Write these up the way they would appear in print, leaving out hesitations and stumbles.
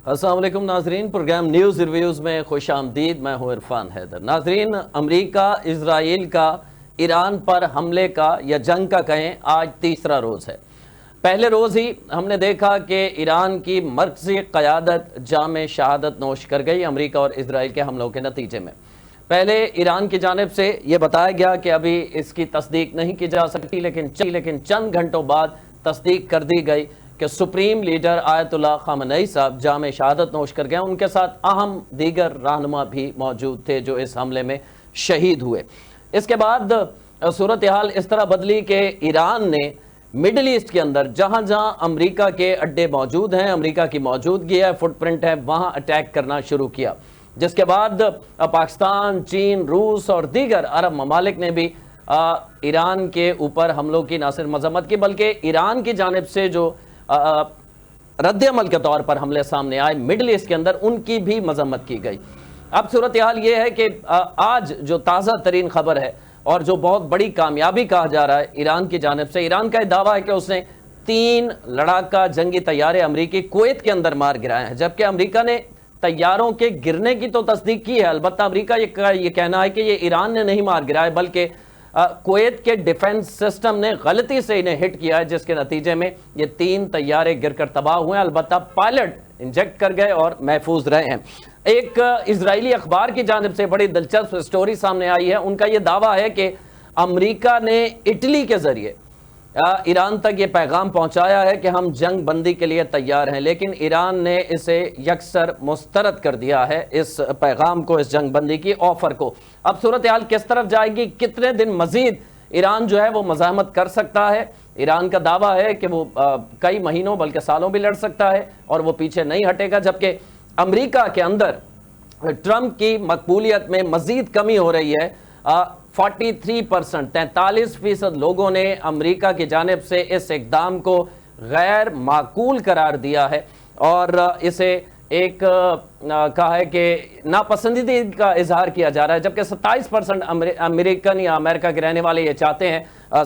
السلام علیکم ناظرین، پروگرام نیوز ریویوز میں خوش آمدید۔ میں ہوں عرفان حیدر۔ ناظرین، امریکہ اسرائیل کا ایران پر حملے کا یا جنگ کا کہیں آج تیسرا روز ہے۔ پہلے روز ہی ہم نے دیکھا کہ ایران کی مرکزی قیادت جام شہادت نوش کر گئی امریکہ اور اسرائیل کے حملوں کے نتیجے میں۔ پہلے ایران کی جانب سے یہ بتایا گیا کہ ابھی اس کی تصدیق نہیں کی جا سکتی، لیکن چند گھنٹوں بعد تصدیق کر دی گئی کہ سپریم لیڈر آیت اللہ خامنئی صاحب جام شہادت نوش کر گئے۔ ان کے ساتھ اہم دیگر رہنما بھی موجود تھے جو اس حملے میں شہید ہوئے۔ اس کے بعد صورتحال اس طرح بدلی کہ ایران نے مڈل ایسٹ کے اندر جہاں جہاں امریکہ کے اڈے موجود ہیں، امریکہ کی موجودگی ہے، فٹ پرنٹ ہے، وہاں اٹیک کرنا شروع کیا، جس کے بعد پاکستان، چین، روس اور دیگر عرب ممالک نے بھی ایران کے اوپر حملوں کی نہ صرف مذمت کی بلکہ ایران کی جانب سے جو رد عمل کے طور پر حملے سامنے آئے مڈل ایسٹ کے اندر، ان کی بھی مذمت کی گئی۔ اب صورتحال یہ ہے کہ آج جو تازہ ترین خبر ہے اور جو بہت بڑی کامیابی کہا جا رہا ہے ایران کی جانب سے، ایران کا دعویٰ ہے کہ اس نے 3 لڑاکا جنگی طیارے امریکی کویت کے اندر مار گرائے ہیں، جبکہ امریکہ نے طیاروں کے گرنے کی تو تصدیق کی ہے۔ البتہ امریکہ یہ کہنا ہے کہ یہ ایران نے نہیں مار گرائے بلکہ کویت کے ڈیفنس سسٹم نے غلطی سے انہیں ہٹ کیا ہے، جس کے نتیجے میں یہ 3 طیارے گر کر تباہ ہوئے ہیں۔ البتہ پائلٹ انجیکٹ کر گئے اور محفوظ رہے ہیں۔ ایک اسرائیلی اخبار کی جانب سے بڑی دلچسپ سٹوری سامنے آئی ہے۔ ان کا یہ دعویٰ ہے کہ امریکہ نے اٹلی کے ذریعے ایران تک یہ پیغام پہنچایا ہے کہ ہم جنگ بندی کے لیے تیار ہیں، لیکن ایران نے اسے یکسر مسترد کر دیا ہے، اس پیغام کو، اس جنگ بندی کی آفر کو۔ اب صورتحال کس طرف جائے گی، کتنے دن مزید ایران جو ہے وہ مزاحمت کر سکتا ہے؟ ایران کا دعویٰ ہے کہ وہ کئی مہینوں بلکہ سالوں بھی لڑ سکتا ہے اور وہ پیچھے نہیں ہٹے گا، جبکہ امریکہ کے اندر ٹرمپ کی مقبولیت میں مزید کمی ہو رہی ہے۔ 43% لوگوں نے امریکہ کی جانب سے اس اقدام کو غیر معقول قرار دیا ہے اور اسے ایک کہا ہے کہ ناپسندیدگی کا اظہار کیا جا رہا ہے، جبکہ 27% امریکن یا امریکہ کے رہنے والے یہ چاہتے ہیں،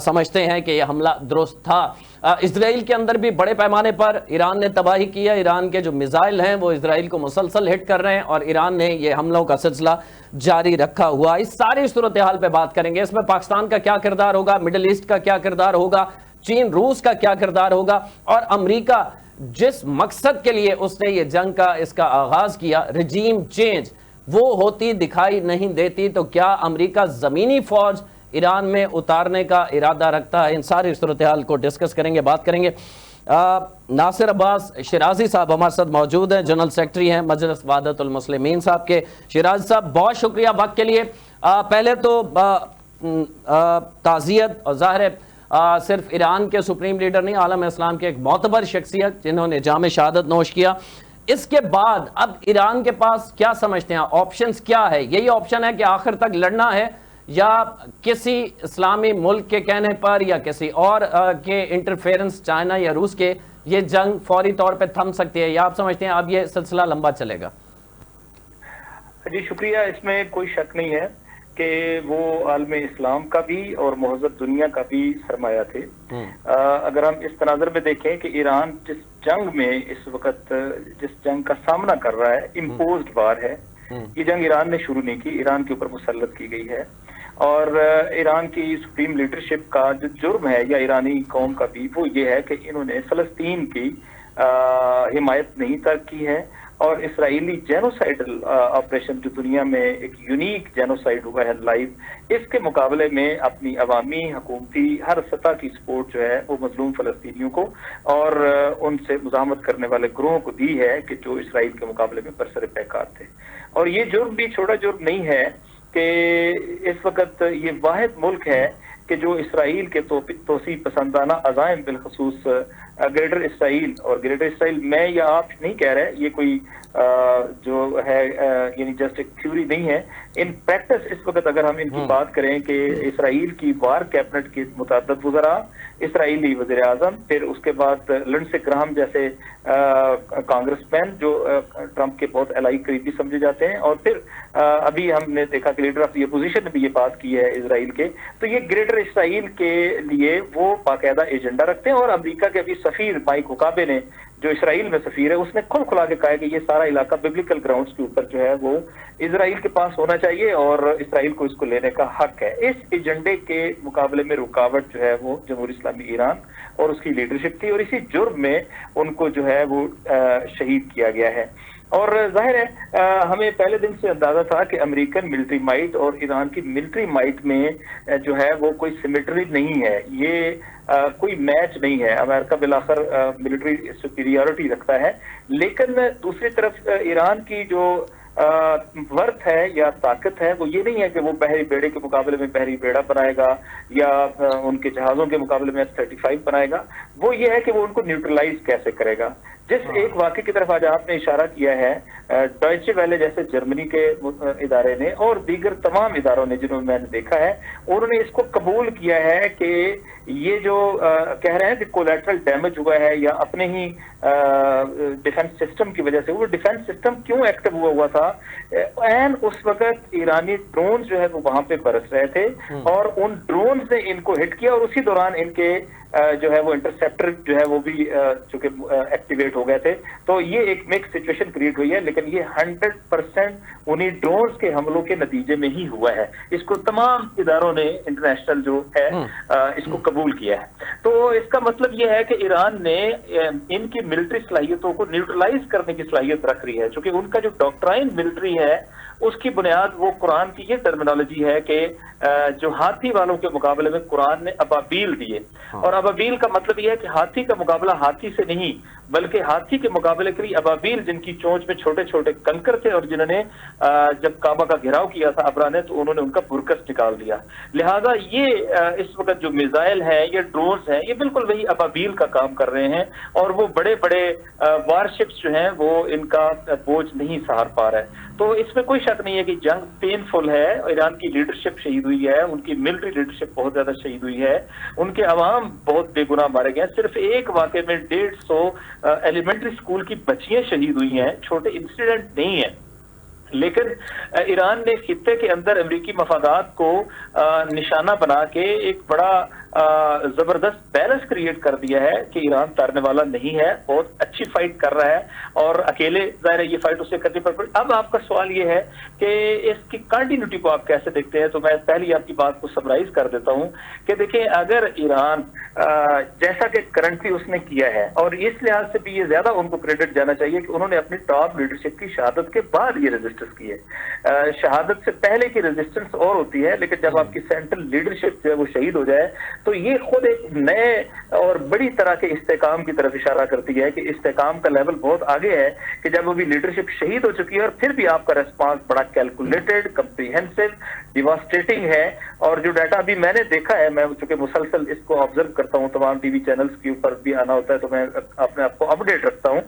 سمجھتے ہیں کہ یہ حملہ درست تھا۔ اسرائیل کے اندر بھی بڑے پیمانے پر ایران نے تباہی کی ہے۔ ایران کے جو میزائل ہیں وہ اسرائیل کو مسلسل ہٹ کر رہے ہیں اور ایران نے یہ حملوں کا سلسلہ جاری رکھا ہوا۔ اس ساری صورتحال پہ بات کریں گے۔ اس میں پاکستان کا کیا کردار ہوگا، مڈل ایسٹ کا کیا کردار ہوگا، چین روس کا کیا کردار ہوگا، اور امریکہ جس مقصد کے لیے اس نے یہ جنگ کا اس کا آغاز کیا، رجیم چینج، وہ ہوتی دکھائی نہیں دیتی، تو کیا امریکہ زمینی فوج ایران میں اتارنے کا ارادہ رکھتا ہے؟ ان ساری صورتحال کو ڈسکس کریں گے، بات کریں گے۔ ناصر عباس شیرازی صاحب ہمارے ساتھ موجود ہیں، جنرل سیکرٹری ہیں مجلس وحدت المسلمین صاحب کے۔ شیرازی صاحب بہت شکریہ وقت کے لیے۔ پہلے تو تعزیت، اور ظاہر ہے صرف ایران کے سپریم لیڈر نہیں، عالم اسلام کے ایک معتبر شخصیت جنہوں نے جام شہادت نوش کیا۔ اس کے بعد اب ایران کے پاس کیا سمجھتے ہیں آپشنز کیا ہے؟ یہی آپشن ہے کہ آخر تک لڑنا ہے، یا کسی اسلامی ملک کے کہنے پر یا کسی اور کے انٹرفیرنس، چائنا یا روس کے، یہ جنگ فوری طور پہ تھم سکتی ہے، یا آپ سمجھتے ہیں اب یہ سلسلہ لمبا چلے گا؟ جی شکریہ۔ اس میں کوئی شک نہیں ہے کہ وہ عالم اسلام کا بھی اور مہذب دنیا کا بھی سرمایہ تھے۔ اگر ہم اس تناظر میں دیکھیں کہ ایران جس جنگ میں اس وقت جس جنگ کا سامنا کر رہا ہے، امپوزڈ وار ہے، یہ جنگ ایران نے شروع نہیں کی، ایران کے اوپر مسلط کی گئی ہے، اور ایران کی سپریم لیڈرشپ کا جو جرم ہے، یا ایرانی قوم کا بھی، وہ یہ ہے کہ انہوں نے فلسطین کی حمایت نہیں ترک کی ہے، اور اسرائیلی جینوسائیڈل آپریشن جو دنیا میں ایک یونیک جینوسائیڈ ہوا ہے لائیو، اس کے مقابلے میں اپنی عوامی، حکومتی، ہر سطح کی سپورٹ جو ہے وہ مظلوم فلسطینیوں کو اور ان سے مزاحمت کرنے والے گروہوں کو دی ہے کہ جو اسرائیل کے مقابلے میں برسر پیکار تھے۔ اور یہ جرم بھی چھوٹا جرم نہیں ہے کہ اس وقت یہ واحد ملک ہے کہ جو اسرائیل کے توسیع پسندانہ عزائم، بالخصوص گریٹر اسرائیل، اور گریٹر اسرائیل میں یا آپ نہیں کہہ رہے، یہ کوئی جو ہے یعنی جسٹ ایک تھیوری نہیں ہے، ان پریکٹس اس وقت اگر ہم ان کی بات کریں کہ اسرائیل کی وار کیبنٹ کے متعدد وزراء، اسرائیلی وزیر اعظم، پھر اس کے بعد لنڈسے گراہم جیسے کانگریس مین جو ٹرمپ کے بہت الائی قریبی سمجھے جاتے ہیں، اور پھر ابھی ہم نے دیکھا کہ لیڈر آف دی اپوزیشن نے بھی یہ بات کی ہے اسرائیل کے، تو یہ گریٹر اسرائیل کے لیے وہ باقاعدہ ایجنڈا رکھتے ہیں۔ اور امریکہ کے ابھی سفیر مائک حکابے نے जो इसराइल में सफीर है, उसने खुल खुला के कहा है कि ये सारा इलाका बिब्लिकल ग्राउंड्स के ऊपर जो है वो इसराइल के पास होना चाहिए और इसराइल को इसको लेने का हक है। इस एजेंडे के मुकाबले में रुकावट जो है वो जमहूरी इस्लामी ईरान और उसकी लीडरशिप थी, और इसी जुर्म में उनको जो है वो शहीद किया गया है। और जाहिर है हमें पहले दिन से अंदाजा था कि अमेरिकन मिलिट्री माइट और ईरान की मिलिट्री माइट में जो है वो कोई सिमेट्री नहीं है, ये कोई मैच नहीं है। अमेरिका बिलाखर मिलिट्री सुपीरियरिटी रखता है, लेकिन दूसरी तरफ ईरान की जो वर्थ है या ताकत है वो ये नहीं है कि वो बहरी बेड़े के मुकाबले में बहरी बेड़ा बनाएगा या उनके जहाजों के मुकाबले में F-35 बनाएगा। वो ये है कि वो उनको न्यूट्रलाइज कैसे करेगा। जिस एक वाक़े की तरफ आज आपने इशारा किया है, डॉयचे वेले जैसे जर्मनी के इदारे ने और दीगर तमाम इदारों ने जिन्होंने मैंने देखा है, उन्होंने इसको कबूल किया है कि ये जो कह रहे हैं कि कोलैटरल डैमेज हुआ है या अपने ही डिफेंस सिस्टम की वजह से, वो डिफेंस सिस्टम क्यों एक्टिव हुआ था, एंड उस वक्त ईरानी ड्रोन जो है वो वहां पे बरस रहे थे और उन ड्रोन ने इनको हिट किया और उसी दौरान इनके जो है वो इंटरसेप्टर जो है वो भी चूंकि एक्टिवेट हो गए थे। तो ये एक मिक्स सिचुएशन क्रिएट हुई है, लेकिन ये 100% उन्हीं ड्रोन्स के हमलों के नतीजे में ही हुआ है। इसको तमाम इदारों ने इंटरनेशनल जो है इसको कबूल किया है। तो इसका मतलब ये है कि ईरान ने इनकी मिलिट्री सलाहियतों को न्यूट्रलाइज करने की सलाहियत रख रही है, क्योंकि उनका जो डॉक्ट्राइन मिलिट्री है उसकी बुनियाद वो कुरान की ये टर्मिनोलॉजी है कि जो हाथी वालों के मुकाबले में कुरान ने अबाबील दिए, और अबाबील का मतलब ये है कि हाथी का मुकाबला हाथी से नहीं बल्कि हाथी के मुकाबले के लिए अबाबील जिनकी चोंच में छोटे छोटे कंकर थे और जिन्होंने जब काबा का घेराव किया था अबरा ने तो उन्होंने उनका बुरकस निकाल दिया। लिहाजा ये इस वक्त जो मिसाइल है, ये ड्रोन्स हैं, ये बिल्कुल वही अबाबील का काम कर रहे हैं और वो बड़े बड़े वारशिप्स जो हैं वो इनका बोझ नहीं सहार पा रहा है। तो इसमें कोई शक नहीं है कि जंग पेनफुल है, ईरान की लीडरशिप शहीद हुई है, उनकी मिलिट्री लीडरशिप बहुत ज्यादा शहीद हुई है, उनके अवाम बहुत बेगुनाह मारे गए हैं। सिर्फ एक वाक़े में 150 एलिमेंट्री स्कूल की बच्चियां शहीद हुई हैं, छोटे इंसिडेंट नहीं है। लेकिन ईरान ने खित्ते के अंदर अमेरिकी मफादात को निशाना बना के एक बड़ा जबरदस्त बैलेंस क्रिएट कर दिया है कि ईरान तारने वाला नहीं है, बहुत अच्छी फाइट कर रहा है और अकेले जाहिर है ये फाइट उसे करनी पड़। अब आपका सवाल ये है कि इसकी कंटिन्यूटी को आप कैसे देखते हैं, तो मैं पहले आपकी बात को समराइज कर देता हूं कि देखिए, अगर ईरान जैसा कि करंटली उसने किया है, और इस लिहाज से भी ये ज्यादा उनको क्रेडिट जाना चाहिए कि उन्होंने अपनी टॉप लीडरशिप की शहादत के बाद ये रेजिस्टेंस की है। शहादत से पहले की रेजिस्टेंस और होती है, लेकिन जब आपकी सेंट्रल लीडरशिप जो है वो शहीद हो जाए तो ये खुद एक नए और बड़ी तरह के इस्तेकाम की तरफ इशारा करती है कि इस्तेकाम का लेवल बहुत आगे है कि जब अभी लीडरशिप शहीद हो चुकी है और फिर भी आपका रेस्पॉन्स बड़ा कैलकुलेटेड, कंप्रीहेंसिव, डिवास्टेटिंग है। और जो डाटा अभी मैंने देखा है, मैं चूंकि मुसलसल इसको ऑब्जर्व करता हूं, तमाम टीवी चैनल्स के ऊपर भी आना होता है तो मैं अपने आप को अपडेट रखता हूं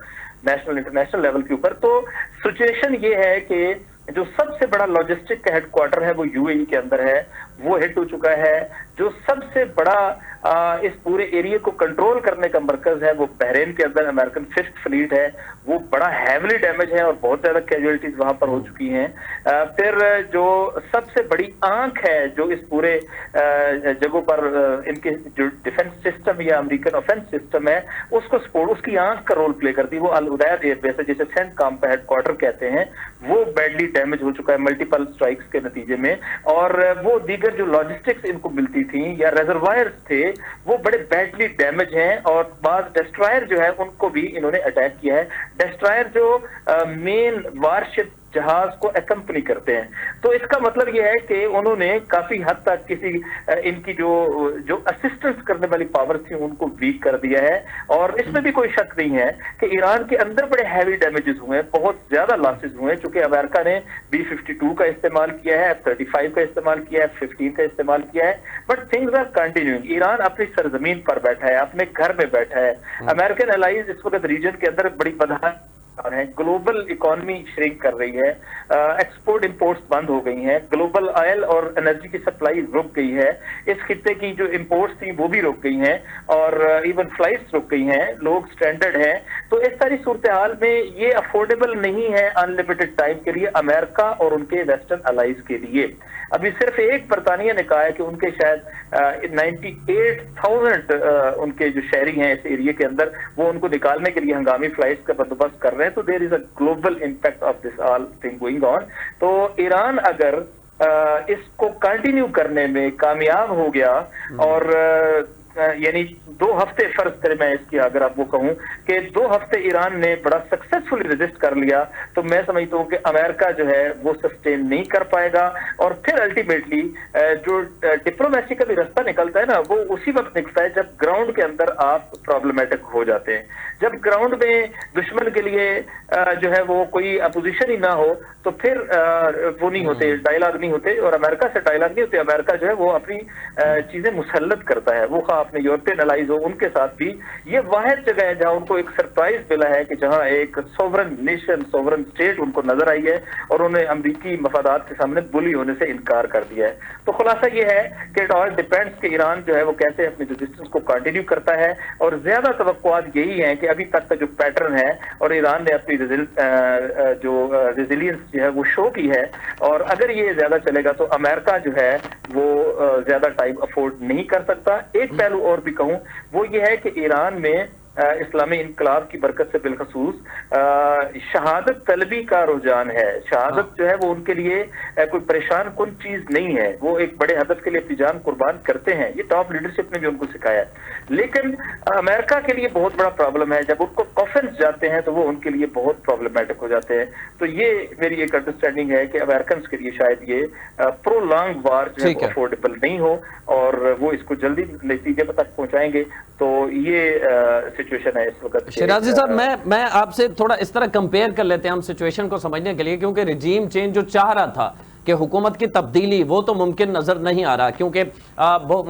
नेशनल इंटरनेशनल लेवल के ऊपर। तो सिचुएशन ये है कि जो सबसे बड़ा लॉजिस्टिक का हेडक्वार्टर है वो यूएई के अंदर है, वो हिट हो चुका है। जो सबसे बड़ा इस पूरे एरिया को कंट्रोल करने का मरकज है वो बहरीन के अंदर अमेरिकन फिफ्थ फ्लीट है, वो बड़ा हैवली डैमेज है और बहुत ज्यादा कैजुअलिटीज वहां पर हो चुकी हैं। फिर जो सबसे बड़ी आंख है जो इस पूरे जगहों पर इनके जो डिफेंस सिस्टम या अमेरिकन ऑफेंस सिस्टम है उसको सपोर्ट, उसकी आंख का रोल प्ले करती है, वो अल उदैद एयरबेस है जिसे सेंटकॉम का हेडक्वार्टर कहते हैं, वो बैडली डैमेज हो चुका है मल्टीपल स्ट्राइक्स के नतीजे में। और वो दीगर जो लॉजिस्टिक्स इनको मिलती थी या रिजर्वायर्स थे वो बड़े बैडली डैमेज हैं, और बाद डिस्ट्रॉयर जो है उनको भी इन्होंने अटैक किया है। डिस्ट्रॉयर जो मेन वारशिप जहाज को एकम्पनी करते हैं। तो इसका मतलब यह है कि उन्होंने काफी हद तक किसी इनकी जो असिस्टेंस करने वाली पावर थी उनको वीक कर दिया है। और इसमें भी कोई शक नहीं है कि ईरान के अंदर बड़े हैवी डैमेजेस हुए हैं, बहुत ज्यादा लॉसेस हुए हैं, चूंकि अमेरिका ने B-52 का इस्तेमाल किया है, F-35 का इस्तेमाल किया है, F-15 का इस्तेमाल किया है, but things are continuing. Iran अपनी सरजमीन पर बैठा है, अपने घर में बैठा है। अमेरिकन एलाइज इस वक्त रीजन के अंदर बड़ी बदहाली हैं, ग्लोबल इकोनॉमी श्रिंक कर रही है, एक्सपोर्ट इंपोर्ट्स बंद हो गई हैं, ग्लोबल ऑयल और एनर्जी की सप्लाई रुक गई है, इस खित्ते की जो इंपोर्ट्स थी वो भी रुक गई हैं और इवन फ्लाइट्स रुक गई हैं, लोग स्ट्रैंडेड हैं। तो इस सारी सूरत हाल में ये अफोर्डेबल नहीं है अनलिमिटेड टाइम के लिए अमेरिका और उनके वेस्टर्न अलाइज के लिए। अभी सिर्फ एक बरतानिया ने कहा है कि उनके शायद 98,000 उनके जो शहरी हैं इस एरिया के अंदर, वो उनको निकालने के लिए हंगामी फ्लाइट्स का बंदोबस्त कर रहे हैं। तो there is a global impact of this all thing going on. तो ईरान अगर इसको कंटिन्यू करने में कामयाब हो गया और यानी 2 हफ्ते फर्ज करें मैं इसकी अगर आपको कहूं कि 2 हफ्ते ईरान ने बड़ा सक्सेसफुली रेजिस्ट कर लिया, तो मैं समझता हूं कि अमेरिका जो है वो सस्टेन नहीं कर पाएगा और फिर अल्टीमेटली जो डिप्लोमेसी का भी रास्ता निकलता है ना, वो उसी वक्त निकलता है जब ग्राउंड के अंदर आप प्रॉब्लमेटिक हो जाते हैं। जब ग्राउंड में दुश्मन के लिए जो है वो कोई अपोजिशन ही ना हो तो फिर वो नहीं होते, डायलॉग नहीं होते और अमेरिका से डायलॉग नहीं होते। अमेरिका जो है वो अपनी चीजें मुसल्लत करता है, वो अपने यूरोपियन अलाइज हो उनके साथ भी। ये वाहिद जगह है जहां उनको एक सरप्राइज मिला है कि जहां एक सोवरन नेशन, सोवरन स्टेट उनको नजर आई है और उन्हें अमरीकी मफादात के सामने बुली होने से इनकार कर दिया है। तो खुलासा ये है कि इट ऑल डिपेंड्स कि ईरान जो है वो कैसे अपनी रेजिस्टेंस को कंटिन्यू करता है और ज्यादा तवक्कुआत यही है कि अभी तक का जो पैटर्न है और ईरान ने अपनी जो रेजिलियंस जो है वो शो की है और अगर ये ज्यादा चलेगा तो अमेरिका जो है वो ज्यादा टाइम अफोर्ड नहीं कर सकता। एक पहलू और भी कहूं वो ये है कि ईरान में इस्लामी इनकलाब की बरकत से बिलखसूस शहादत तलबी का रुझान है। शहादत जो है वो उनके लिए कोई परेशान कुन चीज नहीं है, वो एक बड़े हदफ के लिए अपनी जान कुर्बान करते हैं। ये टॉप लीडरशिप ने भी उनको सिखाया है। लेकिन अमेरिका के लिए बहुत बड़ा प्रॉब्लम है, जब उनको कॉफिन्स जाते हैं तो वो उनके लिए बहुत प्रॉब्लमेटिक हो जाते हैं। तो ये मेरी एक अंडरस्टैंडिंग है कि अमेरिकन के लिए शायद ये प्रोलॉन्ग वार जो है अफोर्डेबल नहीं हो और वो इसको जल्दी नतीजे तक पहुंचाएंगे। तो ये सिचुएशन है इस वक्त। शिराजी साहब, मैं आपसे थोड़ा इस तरह कंपेयर कर लेते हैं हम सिचुएशन को समझने के लिए, क्योंकि रिजीम चेंज जो चाह रहा था कि हुकूमत की तब्दीली, वो तो मुमकिन नज़र नहीं आ रहा, क्योंकि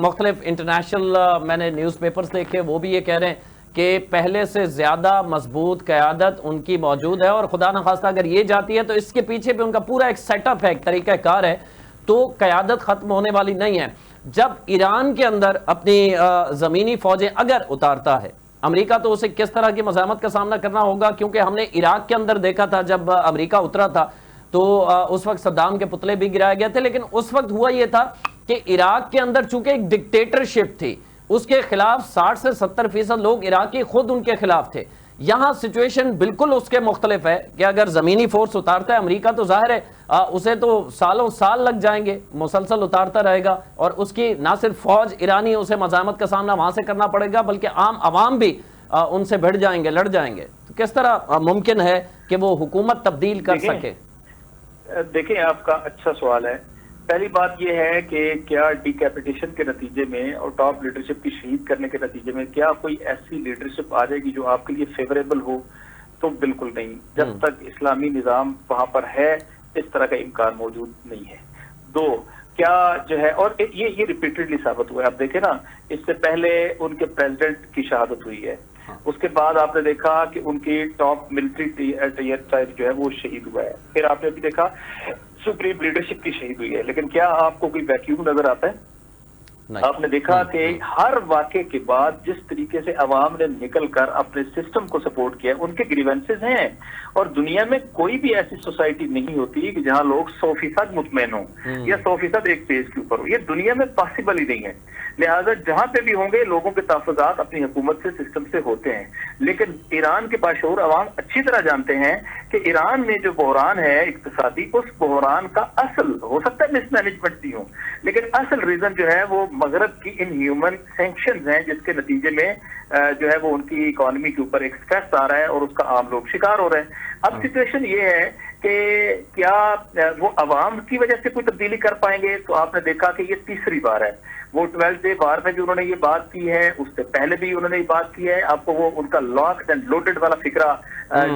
मुख्तलिफ इंटरनेशनल मैंने न्यूज़पेपर्स देखे वो भी ये कह रहे हैं कि पहले से ज़्यादा मजबूत क़यादत उनकी मौजूद है और खुदा न खास्ता अगर ये जाती है तो इसके पीछे भी उनका पूरा एक सेटअप है, एक तरीक़ाकार है, तो क़यादत ख़त्म होने वाली नहीं है। जब ईरान के अंदर अपनी ज़मीनी फ़ौजें अगर उतारता है अमेरिका, तो उसे किस तरह की मज़ामत का सामना करना होगा, क्योंकि हमने इराक के अंदर देखा था जब अमेरिका उतरा था तो उस वक्त सद्दाम के पुतले भी गिराए गए थे, लेकिन उस वक्त हुआ यह था कि इराक के अंदर चूंकि एक डिक्टेटरशिप थी, उसके खिलाफ 60 से 70% लोग इराकी खुद उनके खिलाफ थे। यहां सिचुएशन बिल्कुल उसके मुख्तलिफ है कि अगर जमीनी फोर्स उतारता है अमेरिका तो जाहिर है उसे तो सालों साल लग जाएंगे, मुसलसल उतारता रहेगा और उसकी ना सिर्फ फौज ईरानी, उसे मज़ामत का सामना वहां से करना पड़ेगा बल्कि आम आवाम भी उनसे भिड़ जाएंगे, लड़ जाएंगे। तो किस तरह मुमकिन है कि वो हुकूमत तब्दील कर सके? देखिए, आपका अच्छा सवाल है। पहली बात यह है कि क्या डिकैपिटेशन के नतीजे में और टॉप लीडरशिप की शहीद करने के नतीजे में क्या कोई ऐसी लीडरशिप आ जाएगी जो आपके लिए फेवरेबल हो? तो बिल्कुल नहीं। जब तक इस्लामी निज़ाम वहां पर है इस तरह का इम्कान मौजूद नहीं है। 2, क्या जो है, और ये रिपीटेडली साबित हुआ है। आप देखें ना, इससे पहले उनके प्रेसिडेंट की शहादत हुई है, उसके बाद आपने देखा कि उनकी टॉप मिलिट्री टीयर जो है वो शहीद हुआ है, फिर आपने भी देखा सुप्रीम लीडरशिप की शहीद हुई है। लेकिन क्या आपको कोई वैक्यूम नजर आता है? आपने देखा कि हर वाक़े के बाद जिस तरीके से अवाम ने निकलकर अपने सिस्टम को सपोर्ट किया, उनके ग्रीवेंसेस हैं और दुनिया में कोई भी ऐसी सोसाइटी नहीं होती कि जहां लोग 100% मुतमईन हो या 100% एक पेज के ऊपर हो। ये दुनिया में पॉसिबल ही नहीं है। लिहाजा जहां पे भी होंगे लोगों के तहफ़्फ़ुज़ात अपनी हुकूमत से, सिस्टम से होते हैं। लेकिन ईरान के बाशऊर अवाम अच्छी तरह जानते हैं कि ईरान में जो बहरान है इक़्तिसादी, उस बहरान का असल हो सकता है मिसमैनेजमेंट भी हो, लेकिन असल रीजन जो है वो मगरब की इनह्यूमन सैंक्शंस हैं, जिसके नतीजे में जो है वो उनकी इकोनॉमी के ऊपर एक स्ट्रेस आ रहा है और उसका आम लोग शिकार हो रहे हैं। अब सिचुएशन ये है कि क्या वो अवाम की वजह से कोई तब्दीली कर पाएंगे? तो आपने देखा कि ये तीसरी बार है। वो 12 डे वार में भी उन्होंने ये बात की है, उससे पहले भी उन्होंने ये बात की है। आपको वो उनका लॉक्ड एंड लोडेड वाला फिक्रा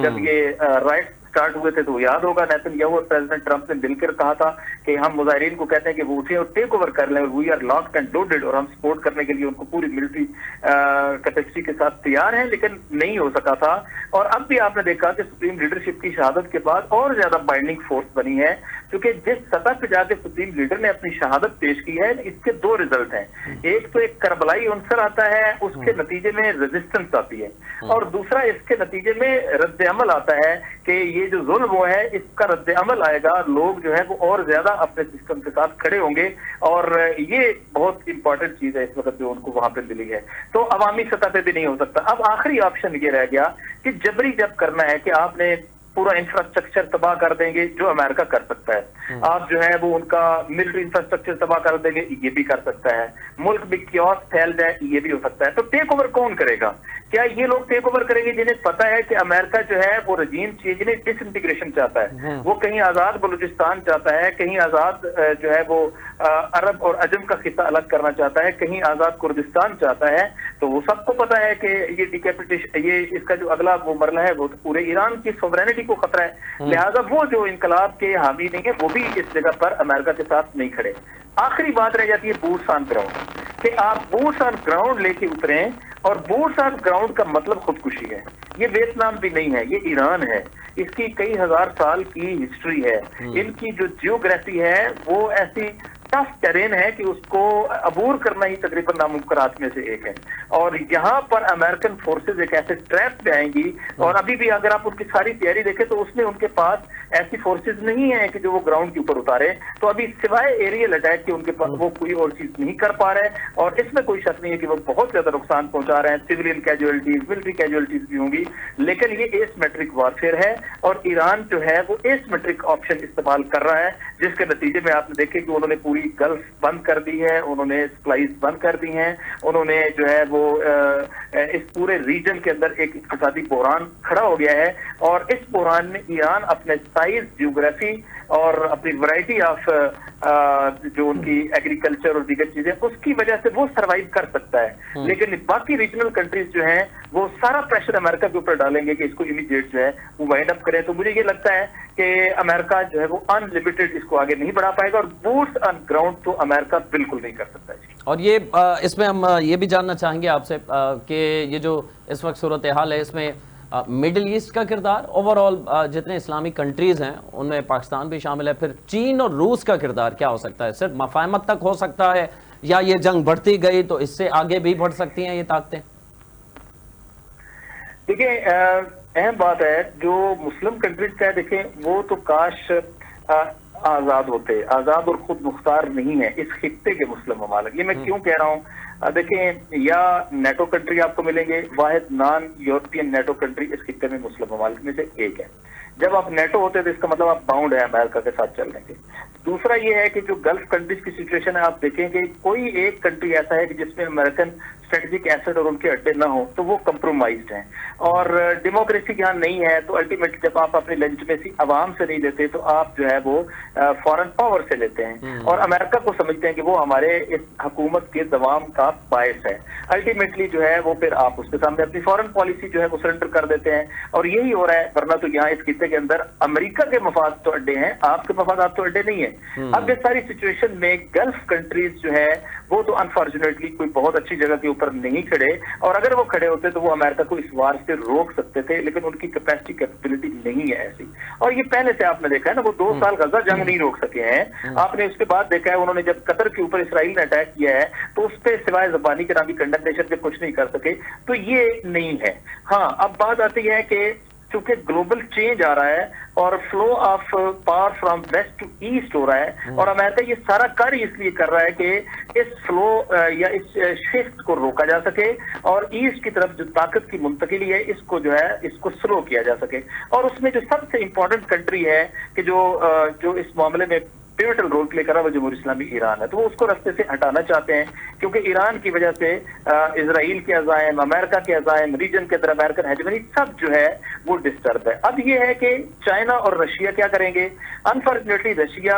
जब ये राइट स्टार्ट हुए थे तो याद होगा नेतन्याहू और प्रेसिडेंट ट्रंप ने मिलकर कहा था कि हम मुजाहिरीन को कहते हैं कि वो उठे और टेक ओवर कर लें, और we are locked and loaded, और हम सपोर्ट करने के लिए उनको पूरी मिलिट्री कैपेसिटी के साथ तैयार हैं, लेकिन नहीं हो सका था। और अब भी आपने देखा कि सुप्रीम लीडरशिप की शहादत के बाद और ज्यादा बाइंडिंग फोर्स बनी है, क्योंकि जिस सतह पे जाके सुप्रीम लीडर ने अपनी शहादत पेश की है, इसके दो रिजल्ट हैं। एक तो एक करबलाई अंसर आता है, उसके नतीजे में रेजिस्टेंस आती है, और दूसरा इसके नतीजे में रद्द अमल आता है कि ये जो जुल्म वो है इसका रद्द अमल आएगा, लोग जो है वो और ज्यादा अपने सिस्टम के साथ खड़े होंगे, और ये बहुत इंपॉर्टेंट चीज है इस वक्त जो उनको वहां पे मिली है। तो अवामी सतह पे भी नहीं हो सकता। अब आखिरी ऑप्शन ये रह गया कि जबरी जब करना है कि आपने पूरा इंफ्रास्ट्रक्चर तबाह कर देंगे, जो अमेरिका कर सकता है, आप जो है वो उनका मिलिट्री इंफ्रास्ट्रक्चर तबाह कर देंगे, ये भी कर सकता है, मुल्क में क्योस फैल जाए, ये भी हो सकता है। तो टेक ओवर कौन करेगा? क्या ये लोग टेक ओवर करेंगे जिन्हें पता है कि अमेरिका जो है वो रजीम चेंज नहीं, डिसइंटीग्रेशन चाहता है, वो कहीं आजाद बलूचिस्तान चाहता है, कहीं आजाद जो है वो अरब और अजम का खिता अलग करना चाहता है, कहीं आजाद कुर्दिस्तान चाहता है। तो वो सबको पता है कि ये डिकैपिटेशन, ये इसका जो अगला वो मरला है वो तो पूरे ईरान की सोवरेनिटी को खतरा है। लिहाजा वो जो इनकलाब के हामी नहीं है वो भी इस जगह पर अमेरिका के साथ नहीं खड़े। आखिरी बात रह जाती है बूट्स ऑन ग्राउंड, कि आप बूट्स ऑन ग्राउंड लेके उतरें, और बूट्स ऑन ग्राउंड का मतलब खुदकुशी है। ये वियतनाम भी नहीं है, ये ईरान है, इसकी कई हजार साल की हिस्ट्री है, इनकी जो जियोग्राफी है वो ऐसी टफ टेरेन है कि उसको अबूर करना ही तकरीबन नामुमकिन में से एक है। और यहाँ पर अमेरिकन फोर्सेज एक ऐसे ट्रैप पे आएंगी, और अभी भी अगर आप उनकी सारी तैयारी देखें तो उसमें उनके पास ऐसी फोर्सेज नहीं है कि जो वो ग्राउंड के ऊपर उतारे। तो अभी सिवाय एरियल अटैक के उनके पास वो कोई और चीज नहीं कर पा रहे, और इसमें कोई शक नहीं है कि वो बहुत ज्यादा नुकसान पहुंचा रहे हैं। सिविलियन कैजुअलिटीज, मिलिट्री कैजुअलिटीज भी होंगी, लेकिन ये एसिमेट्रिक वॉरफेयर है, और ईरान जो है वो एसिमेट्रिक ऑप्शन इस्तेमाल कर रहा है, जिसके नतीजे में आपने देखे कि उन्होंने पूरी गल्फ बंद कर दी है, उन्होंने सप्लाईज बंद कर दी हैं, उन्होंने जो है वो इस पूरे रीजन के अंदर एक इक़्तिसादी बहरान खड़ा हो गया है। और इस बहरान में ईरान अपने साइज, जियोग्राफी और अपनी वैरायटी ऑफ जो उनकी एग्रीकल्चर और दीगर चीजें, उसकी वजह से वो सरवाइव कर सकता है। लेकिन बाकी रीजनल कंट्रीज जो हैं वो सारा प्रेशर अमेरिका के ऊपर डालेंगे कि इसको इमीडिएट जो है वो वाइंड अप करें। तो मुझे ये लगता है कि अमेरिका जो है वो अनलिमिटेड इसको आगे नहीं बढ़ा पाएगा, और बूट्स ऑन ग्राउंड तो अमेरिका बिल्कुल नहीं कर सकता है। और ये इसमें हम ये भी जानना चाहेंगे आपसे कि ये जो इस वक्त सूरत हाल है, इसमें मिडिल ईस्ट का किरदार, ओवरऑल जितने इस्लामिक कंट्रीज़ हैं उनमें पाकिस्तान भी शामिल है, फिर चीन और रूस का किरदार क्या हो सकता है? सिर्फ मफाहमत तक हो सकता है, या ये जंग बढ़ती गई तो इससे आगे भी बढ़ सकती हैं ये ताकतें? देखिए, अहम बात है जो मुस्लिम कंट्रीज का है, देखें वो तो काश आजाद होते, आजाद और खुद मुख्तार नहीं है इस खित्ते के मुस्लिम ममालिक। ये मैं क्यों कह रहा हूँ? देखें, या नेटो कंट्री आपको मिलेंगे, वाहिद नॉन यूरोपियन नेटो कंट्री इस खित्ते में मुस्लिम ममालिक में से एक है। जब आप नेटो होते हैं तो इसका मतलब आप बाउंड है अमेरिका के साथ चलने के। दूसरा ये है कि जो गल्फ कंट्रीज की सिचुएशन है, आप देखेंगे कोई एक कंट्री ऐसा है कि जिसमें अमेरिकन स्ट्रेटेजिक एसेट और उनके अड्डे ना हो, तो वो कंप्रोमाइज्ड हैं। और डेमोक्रेसी यहाँ नहीं है, तो अल्टीमेटली जब आप अपनी लेजिटिमेसी आवाम से नहीं लेते तो आप जो है वो फॉरेन पावर से लेते हैं, और अमेरिका को समझते हैं कि वो हमारे इस हुकूमत के दवाम का बायस है। अल्टीमेटली जो है वो फिर आप उसके सामने अपनी फॉरेन पॉलिसी जो है वो सरेंडर कर देते हैं, और यही हो रहा है। वरना तो यहाँ इस खित्ते के अंदर अमेरिका के मफाद तो अड्डे हैं, आपके मफाद तो अड्डे नहीं है। अब इस सारी सिचुएशन में गल्फ कंट्रीज जो है वो तो अनफॉर्चुनेटली कोई बहुत अच्छी जगह के ऊपर नहीं खड़े, और अगर वो खड़े होते तो वो अमेरिका को इस वार से रोक सकते थे, लेकिन उनकी कैपेसिटी कैपेबिलिटी नहीं है ऐसी। और ये पहले से आपने देखा है ना, वो 2 साल गजा जंग नहीं रोक सके हैं। आपने उसके बाद देखा है उन्होंने जब कतर के ऊपर इसराइल ने अटैक किया है तो उस पर सिवाय जबानी के नामी कंडेमनेशन के कुछ नहीं कर सके। तो ये नहीं है। हाँ, अब बात आती है कि चूंकि ग्लोबल चेंज आ रहा है और flow of power from west to east हो रहा है, और अमेरिका ये सारा कार्य इसलिए कर रहा है कि इस फ्लो या इस शिफ्ट को रोका जा सके, और ईस्ट की तरफ जो ताकत की मुंतकिली है इसको जो है इसको स्लो किया जा सके। और उसमें जो सबसे इंपॉर्टेंट कंट्री है कि जो इस मामले में पिवटल रोल प्ले कर रहा है वो जमहूरी इस्लामी ईरान है, तो वो उसको रास्ते से हटाना चाहते हैं, क्योंकि ईरान की वजह से इजराइल के अज़ाइम, अमेरिका के अज़ाइम, रीजन के अंदर अमेरिकन हेजेमनी सब जो है वो डिस्टर्ब है। अब ये है कि चाइना और रशिया क्या करेंगे। अनफॉर्चुनेटली रशिया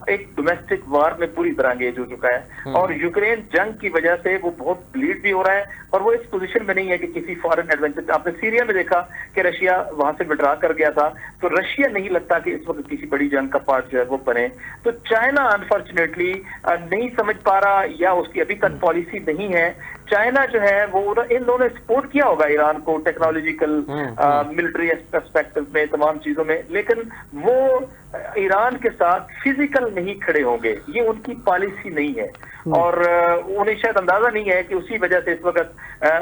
एक डोमेस्टिक वार में पूरी तरह एंगेज हो चुका है, और यूक्रेन जंग की वजह से वो बहुत ब्लीड भी हो रहा है, और वो इस पोजीशन में नहीं है कि किसी फॉरेन एडवेंचर। आपने सीरिया में देखा कि रशिया वहां से विड्रा कर गया था, तो रशिया नहीं लगता कि इस वक्त किसी बड़ी जंग का पार्ट जो है वो बने। तो चाइना अनफॉर्चुनेटली नहीं समझ पा रहा, या उसकी अभी तक पॉलिसी नहीं है। चाइना जो है वो इन लोगों ने सपोर्ट किया होगा ईरान को टेक्नोलॉजिकल मिलिट्री एस्पेक्ट में, तमाम चीजों में, लेकिन वो ईरान के साथ फिजिकल नहीं खड़े होंगे, ये उनकी पॉलिसी नहीं है। और उन्हें शायद अंदाजा नहीं है कि उसी वजह से इस वक्त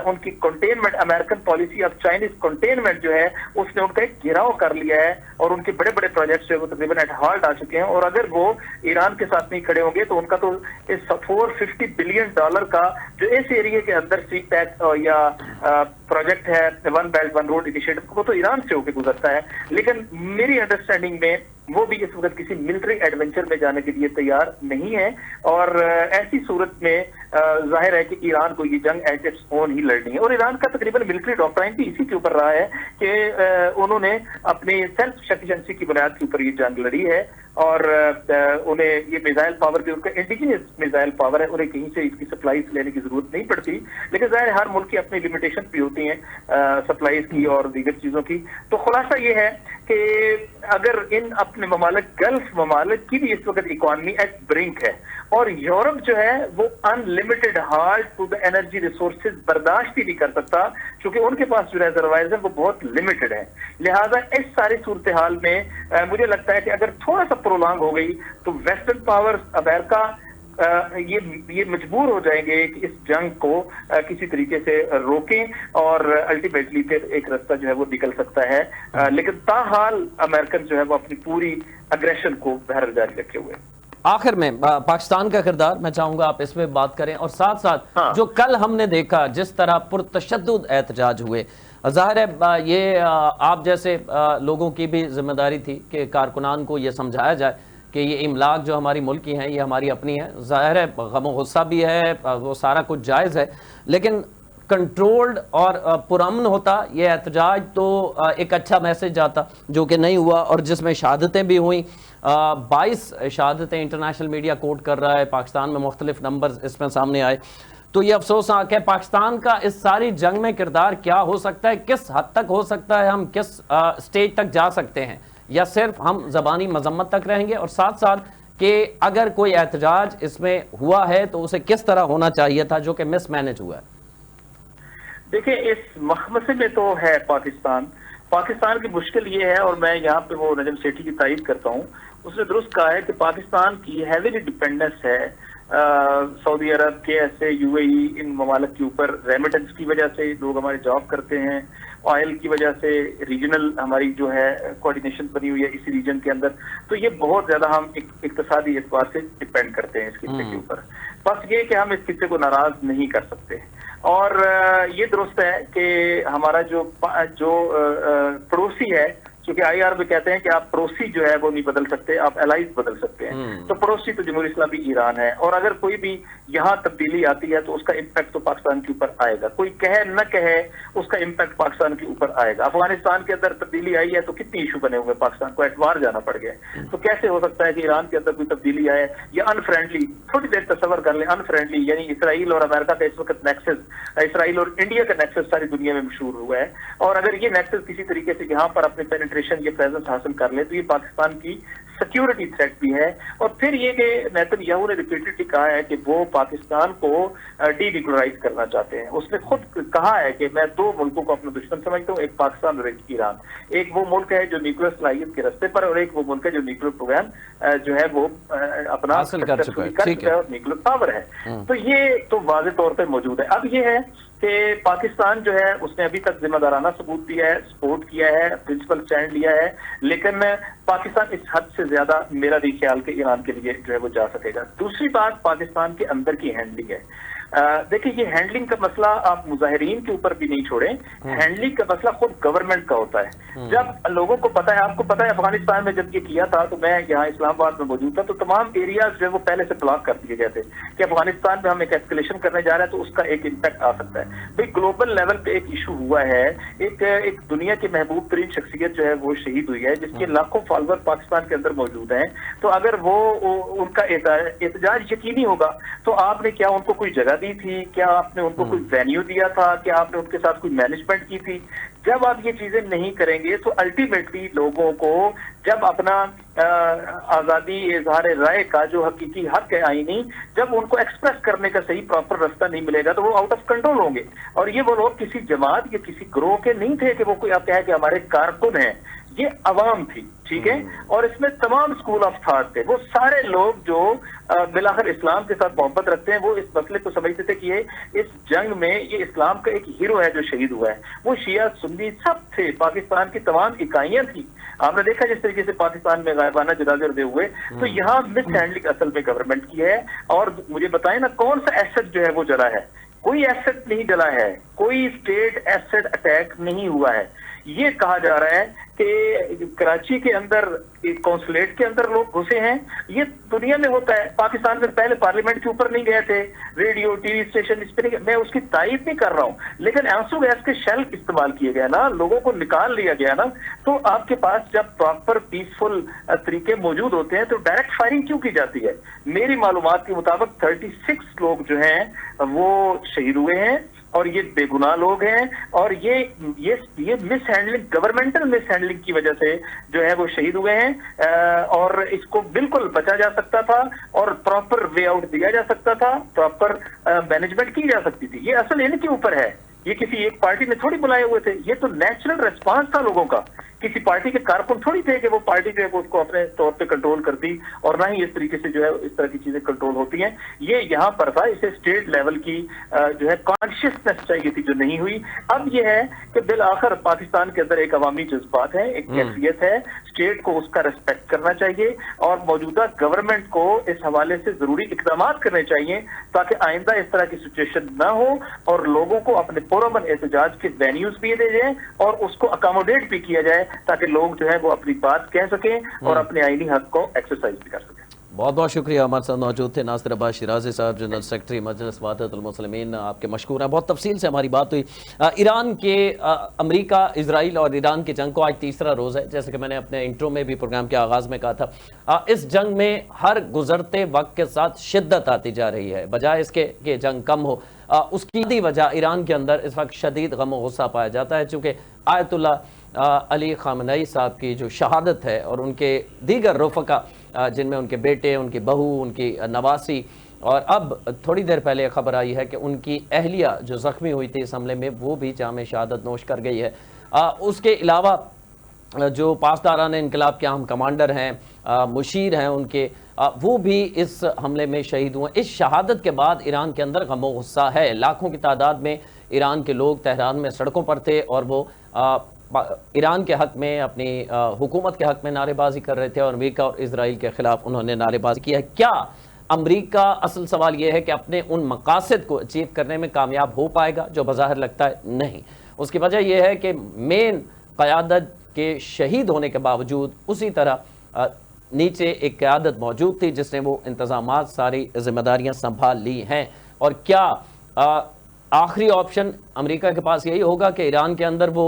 उनकी containment, American policy of Chinese containment जो है उसने उनका एक घेराव कर लिया है, और उनके बड़े बड़े प्रोजेक्ट्स जो है वो तकरीबन एट हॉल्ट आ चुके हैं। और अगर वो ईरान के साथ नहीं खड़े होंगे तो उनका तो इस $450 बिलियन का जो इस एरिया के अंदर सी पैक या प्रोजेक्ट है, one belt one road initiative, वो तो ईरान से होकर गुजरता है। लेकिन मेरी अंडरस्टैंडिंग में वो भी इस वक्त किसी मिलिट्री एडवेंचर में जाने के लिए तैयार नहीं है, और ऐसी सूरत में जाहिर है कि ईरान को ये जंग एट इट्स ओन ही लड़नी है। और ईरान का तकरीबन मिलिट्री डॉक्ट्राइन भी इसी के ऊपर रहा है कि उन्होंने अपनी सेल्फ सफिशिएंसी की बुनियाद के ऊपर ये जंग लड़ी है, और उन्हें ये मिसाइल पावर की, उनका इंडिजिनियस मिसाइल पावर है, उन्हें कहीं से इसकी सप्लाईज लेने की जरूरत नहीं पड़ती। लेकिन जाहिर हर मुल्क की अपनी लिमिटेशन भी होती हैं सप्लाईज की और दीगर चीजों की। तो खुलासा ये है कि अगर इन अपने ममालिक, गल्फ ममालिक की भी इस वक्त इकॉनमी एट ब्रिंक है, और यूरोप जो है वो unlimited heart to the energy resources बर्दाश्त ही नहीं कर सकता, क्योंकि उनके पास जो रिजर्वायर्स है वो बहुत लिमिटेड है। लिहाजा इस सारी सूरत हाल में मुझे लगता है कि अगर थोड़ा सा प्रोलॉन्ग हो गई तो वेस्टर्न पावर्स, अमेरिका, ये मजबूर हो जाएंगे कि इस जंग को किसी तरीके से रोकें, और अल्टीमेटली फिर एक रास्ता जो है वो निकल सकता है। लेकिन ताहाल अमेरिकन जो है वो अपनी पूरी अग्रेशन को बहरहाल जारी रखे हुए। आखिर में पाकिस्तान का किरदार मैं चाहूंगा आप इसमें बात करें, और साथ साथ जो कल हमने देखा जिस तरह पुरतशद्दुद एहतजाज हुए, ज़ाहिर है ये आप जैसे लोगों की भी जिम्मेदारी थी कि कारकुनान को ये समझाया जाए कि ये इमलाक जो हमारी मुल्क की हैं ये हमारी अपनी है। ज़ाहिर है गम गुस्सा भी है, वो सारा कुछ जायज़ है, लेकिन कंट्रोल्ड और पुरअमन होता ये एहतजाज तो एक अच्छा मैसेज जाता, जो कि नहीं हुआ, और जिसमें शहादतें भी हुई। 22 शहादतें इंटरनेशनल मीडिया कोट कर रहा है, पाकिस्तान में मुख्तलिफ नंबर्स इसमें सामने आए। तो ये अफसोसनाक है। पाकिस्तान का इस सारी जंग में किरदार क्या हो सकता है, किस हद तक हो सकता है, हम किस स्टेज तक जा सकते हैं, या सिर्फ हम ज़बानी मजम्मत तक रहेंगे? और साथ साथ कि अगर कोई एहतजाज इसमें हुआ है तो उसे किस तरह होना चाहिए था जो कि मिसमैनेज हुआ है? देखिए, इस मखमसे में तो है पाकिस्तान की मुश्किल ये है, और मैं यहाँ पे वो नजम सेठी की तारीफ करता हूँ, उसने दुरुस्त कहा है कि पाकिस्तान की हैवीली डिपेंडेंस है सऊदी अरब के, ऐसे यूएई, इन ममालिक के ऊपर। रेमिटेंस की वजह से लोग हमारे जॉब करते हैं, ऑयल की वजह से रीजनल हमारी जो है कोऑर्डिनेशन बनी हुई है इसी रीजन के अंदर, तो ये बहुत ज्यादा हम इक्तिसादी एतबार से डिपेंड करते हैं इस किस्से के ऊपर। बस ये कि हम इस किस्से को नाराज नहीं कर सकते, और ये दुरुस्त है कि हमारा जो पड़ोसी है, क्योंकि आईआर में कहते हैं कि आप पड़ोसी जो है वो नहीं बदल सकते, आप एलाइज बदल सकते हैं। तो पड़ोसी तो जमहूरियत इस्लामी ईरान है, और अगर कोई भी यहाँ तब्दीली आती है तो उसका इम्पैक्ट तो पाकिस्तान के ऊपर आएगा, कोई कहे न कहे उसका इम्पैक्ट पाकिस्तान के ऊपर आएगा। अफगानिस्तान के अंदर तब्दीली आई है तो कितने इशू बने हुए, पाकिस्तान को एतवार जाना पड़ गया। तो कैसे हो सकता है कि ईरान के अंदर कोई तब्दीली आए, या अनफ्रेंडली, थोड़ी देर तस्वर कर ले, अनफ्रेंडली, यानी इसराइल और अमेरिका का इस वक्त नेक्सस, इसराइल और इंडिया का नेक्सस सारी दुनिया में मशहूर हुआ है, और अगर ये नेक्सस किसी तरीके से यहाँ पर अपने पेनिट्रेशन, ये प्रेजेंस हासिल कर ले तो ये पाकिस्तान की सिक्योरिटी थ्रेट भी है। और फिर ये कि नेतन्याहू ने रिपीटेडली कहा है कि वो पाकिस्तान को डीन्यूक्लियराइज करना चाहते हैं। उसने खुद कहा है कि मैं दो मुल्कों को अपना दुश्मन समझता हूँ, एक पाकिस्तान और एक ईरान। एक वो मुल्क है जो न्यूक्लियर सलाहियत के रास्ते पर, और एक वो मुल्क है जो न्यूक्लियर प्रोग्राम जो है वो अपना सक्सेसफुली कर चुका है और न्यूक्लियर पावर है। तो ये तो वाज़ेह तौर पर मौजूद है। अब ये है कि पाकिस्तान जो है उसने अभी तक जिम्मेदाराना सबूत दिया है, सपोर्ट किया है, प्रिंसिपल स्टैंड लिया है, लेकिन पाकिस्तान इस हद से ज्यादा मेरा भी ख्याल के ईरान के लिए जो है वो जा सकेगा। दूसरी बात पाकिस्तान के अंदर की हैंडलिंग है। देखिए ये हैंडलिंग का मसला आप मुजाहिरीन के ऊपर भी नहीं छोड़ें, हैंडलिंग का मसला खुद गवर्नमेंट का होता है। जब लोगों को पता है, आपको पता है अफगानिस्तान में जब ये किया था तो मैं यहाँ इस्लामाबाद में मौजूद था, तो तमाम एरियाज जो है वो पहले से ब्लॉक कर दिए गए थे कि अफगानिस्तान में हम एक एस्केलेशन करने जा रहे हैं तो उसका एक इम्पैक्ट आ सकता है। भाई ग्लोबल लेवल पे एक इशू हुआ है, एक दुनिया की महबूब तरीन शख्सियत जो है वो शहीद हुई है, जिसके लाखों फॉलोअर पाकिस्तान के अंदर मौजूद हैं। तो अगर वो उनका एहतजाज यकीनी होगा तो आपने क्या उनको कोई जगह दी थी, क्या आपने उनको कोई वेन्यू दिया था, क्या आपने उनके साथ कोई मैनेजमेंट की थी? जब आप ये चीजें नहीं करेंगे तो अल्टीमेटली लोगों को जब अपना आजादी इजहार राय का जो हकीकी हक है आईनी, जब उनको एक्सप्रेस करने का सही प्रॉपर रास्ता नहीं मिलेगा तो वो आउट ऑफ कंट्रोल होंगे। और ये वो लोग किसी जमात या किसी ग्रोह के नहीं थे कि वो कोई आप कहे कि हमारे कारकुन हैं, ये अवाम थी, ठीक है। और इसमें तमाम स्कूल ऑफ थॉट थे, वो सारे लोग जो बिलाखिर इस्लाम के साथ मोहब्बत रखते हैं, वो इस मसले को समझते थे कि ये इस जंग में ये इस्लाम का एक हीरो है जो शहीद हुआ है। वो शिया सुन्नी सब थे, पाकिस्तान की तमाम इकाइयां थी। आपने देखा जिस तरीके से पाकिस्तान में गायबाना जनाजे दे हुए, तो यहाँ मिस हैंडलिंग असल में गवर्नमेंट की है। और मुझे बताएं ना, कौन सा एसेट जो है वो जला है? कोई एसेट नहीं जला है, कोई स्टेट एसेट अटैक नहीं हुआ है। ये कहा जा रहा है कि कराची के अंदर कौंसुलेट के अंदर लोग घुसे हैं, ये दुनिया में होता है। पाकिस्तान में पहले पार्लियामेंट के ऊपर नहीं गए थे, रेडियो टीवी स्टेशन इस पर नहीं, मैं उसकी तारीफ नहीं कर रहा हूँ, लेकिन आंसू गैस के शेल इस्तेमाल किए गए ना, लोगों को निकाल लिया गया ना। तो आपके पास जब प्रॉपर पीसफुल तरीके मौजूद होते हैं तो डायरेक्ट फायरिंग क्यों की जाती है? मेरी मालूमात के मुताबिक 36 लोग जो हैं वो शहीद हुए हैं और ये बेगुनाह लोग हैं। और ये miss handling, governmental miss handling की वजह से जो है वो शहीद हुए हैं। और इसको बिल्कुल बचा जा सकता था और प्रॉपर वे आउट दिया जा सकता था, प्रॉपर मैनेजमेंट की जा सकती थी। ये असल इनके ऊपर है, ये किसी एक पार्टी ने थोड़ी बुलाए हुए थे, ये तो नेचुरल रिस्पांस था लोगों का। किसी पार्टी के कारकुन थोड़ी थे कि वो पार्टी जो है वो उसको अपने तौर पे कंट्रोल कर दी, और ना ही इस तरीके से जो है इस तरह की चीजें कंट्रोल होती हैं। ये यहाँ पर था, इसे स्टेट लेवल की जो है कॉन्शियसनेस चाहिए थी जो नहीं हुई। अब ये है कि बिल आखिर पाकिस्तान के अंदर एक अवामी जज्बात है, एक कैफियत है, स्टेट को उसका रिस्पेक्ट करना चाहिए और मौजूदा गवर्नमेंट को इस हवाले से जरूरी इकदाम करने चाहिए ताकि आइंदा इस तरह की सिचुएशन ना हो और लोगों को अपने पुरअमन एहतजाज के वेन्यूज भी दे जाए और उसको अकोमोडेट भी किया जाए ताकि लोग जो है वो अपनी बात कह सकें और अपने आईनी हक को एक्सरसाइज भी कर सकें। बहुत बहुत शुक्रिया, हमारे साथ मौजूद थे नासिर अब्बास शिराजी साहब, जनरल सेक्रेटरी मजलिस वहदतुल मुस्लिमीन। आपके मशकूर हैं, बहुत तफसील से हमारी बात हुई। ईरान के अमेरिका, इजराइल और ईरान की जंग को आज तीसरा रोज़ है, जैसे कि मैंने अपने इंट्रो में भी प्रोग्राम के आगाज़ में कहा था। इस जंग में हर गुजरते वक्त के साथ शिद्दत आती जा रही है, बजाय इसके कि जंग कम हो। उसकी वजह ईरान के अंदर इस वक्त शदीद गम और गुस्सा पाया जाता है, चूँकि आयतुल्ला अली खामनेई साहब की जो शहादत है और उनके दीगर रफ़का जिनमें उनके बेटे, उनकी बहू, उनकी नवासी, और अब थोड़ी देर पहले खबर आई है कि उनकी अहलिया जो ज़ख्मी हुई थी इस हमले में वो भी जाम शहादत नोश कर गई है। उसके अलावा जो पासदारान इनकलाब के अहम कमांडर हैं, मुशीर हैं उनके, वो भी इस हमले में शहीद हुए। इस शहादत के बाद ईरान के अंदर गम और गुस्सा है। लाखों की तादाद में ईरान के लोग तेहरान में सड़कों पर थे और वो ईरान के हक़ में, अपनी हुकूमत के हक़ में नारेबाजी कर रहे थे और अमेरिका और इजराइल के ख़िलाफ़ उन्होंने नारेबाजी की है। क्या अमेरिका, असल सवाल ये है कि अपने उन मकासद को अचीव करने में कामयाब हो पाएगा जो बज़ाहिर लगता है नहीं? उसकी वजह यह है कि मेन क़यादत के शहीद होने के बावजूद उसी तरह नीचे एक क़यादत मौजूद थी जिसने वो इंतज़ामात, सारी ज़िम्मेदारियाँ संभाल ली हैं। और क्या आखिरी ऑप्शन अमेरिका के पास यही होगा कि ईरान के अंदर वो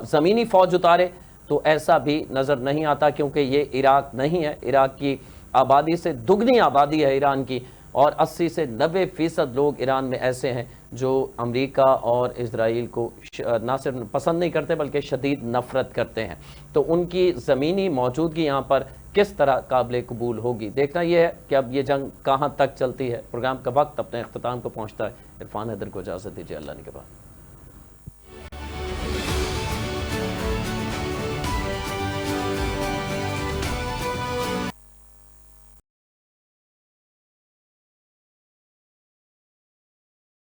ज़मीनी फ़ौज उतारे? तो ऐसा भी नज़र नहीं आता, क्योंकि ये इराक नहीं है। इराक की आबादी से दुगनी आबादी है ईरान की, और 80 से 90% लोग ईरान में ऐसे हैं जो अमेरिका और इजराइल को ना सिर्फ पसंद नहीं करते बल्कि शदीद नफ़रत करते हैं। तो उनकी ज़मीनी मौजूदगी यहाँ पर किस तरह काबिल कबूल होगी, देखना यह है कि अब ये जंग कहाँ तक चलती है। प्रोग्राम का वक्त अपने अख्ताम को पहुँचता है। इरफान हैदर को इजाज़त दीजिए, अल्लाह ने के बाद।